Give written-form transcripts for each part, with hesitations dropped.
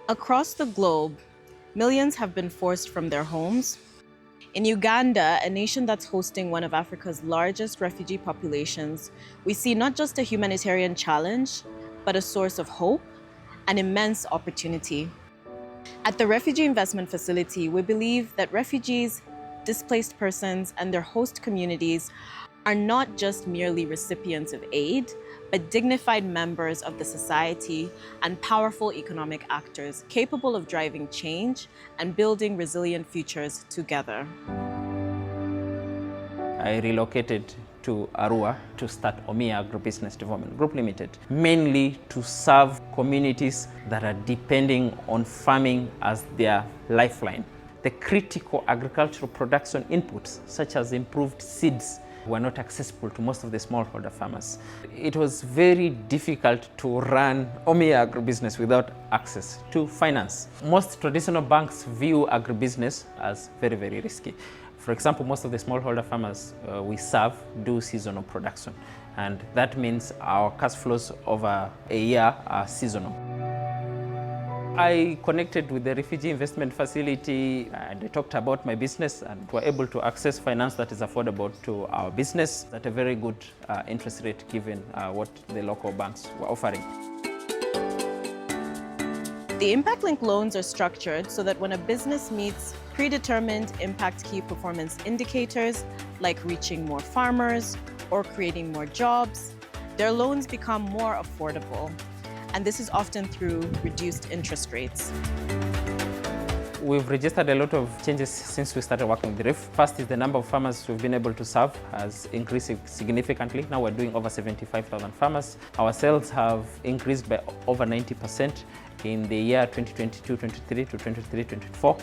Across the globe, millions have been forced from their homes. In Uganda, a nation that's hosting one of Africa's largest refugee populations, we see not just a humanitarian challenge, but a source of hope, an immense opportunity. At the Refugee Investment Facility, we believe that refugees, displaced persons, and their host communities are not just merely recipients of aid, but dignified members of the society and powerful economic actors capable of driving change and building resilient futures together. I relocated to Arua to start Omia Agribusiness Development Group Limited, mainly to serve communities that are depending on farming as their lifeline. The critical agricultural production inputs, such as improved seeds, were not accessible to most of the smallholder farmers. It was very difficult to run Omia Agribusiness without access to finance. Most traditional banks view agribusiness as very, very risky. For example, most of the smallholder farmers we serve do seasonal production, and that means our cash flows over a year are seasonal. I connected with the Refugee Investment Facility and I talked about my business, and were able to access finance that is affordable to our business at a very good interest rate given what the local banks were offering. The impact-linked loans are structured so that when a business meets predetermined impact key performance indicators, like reaching more farmers or creating more jobs, their loans become more affordable. And this is often through reduced interest rates. We've registered a lot of changes since we started working with the RIF. First is the number of farmers we've been able to serve has increased significantly. Now we're doing over 75,000 farmers. Our sales have increased by over 90% in the year 2022-23 to 23-24.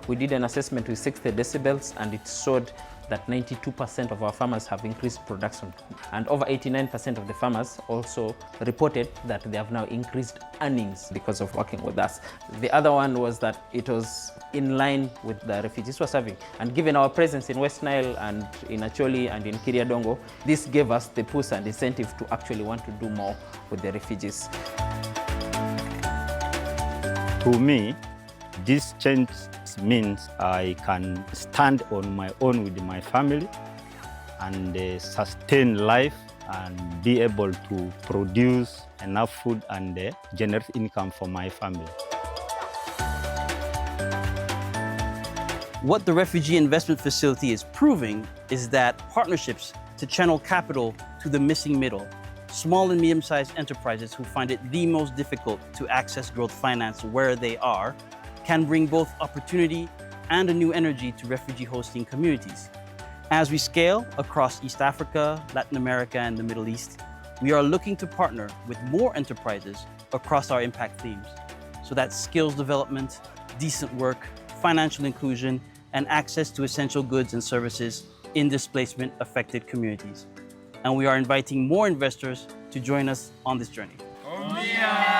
We did an assessment with 60 decibels and it showed that 92% of our farmers have increased production. And over 89% of the farmers also reported that they have now increased earnings because of working with us. The other one was that it was in line with the refugees we're serving. And given our presence in West Nile and in Acholi and in Kiriadongo, this gave us the push and incentive to actually want to do more with the refugees. To me, this change means I can stand on my own with my family and sustain life and be able to produce enough food and generate income for my family. What the Refugee Investment Facility is proving is that partnerships to channel capital to the missing middle, small and medium-sized enterprises who find it the most difficult to access growth finance where they are, can bring both opportunity and a new energy to refugee hosting communities. As we scale across East Africa, Latin America, and the Middle East, we are looking to partner with more enterprises across our impact themes, so that skills development, decent work, financial inclusion, and access to essential goods and services in displacement-affected communities. And we are inviting more investors to join us on this journey. Omia!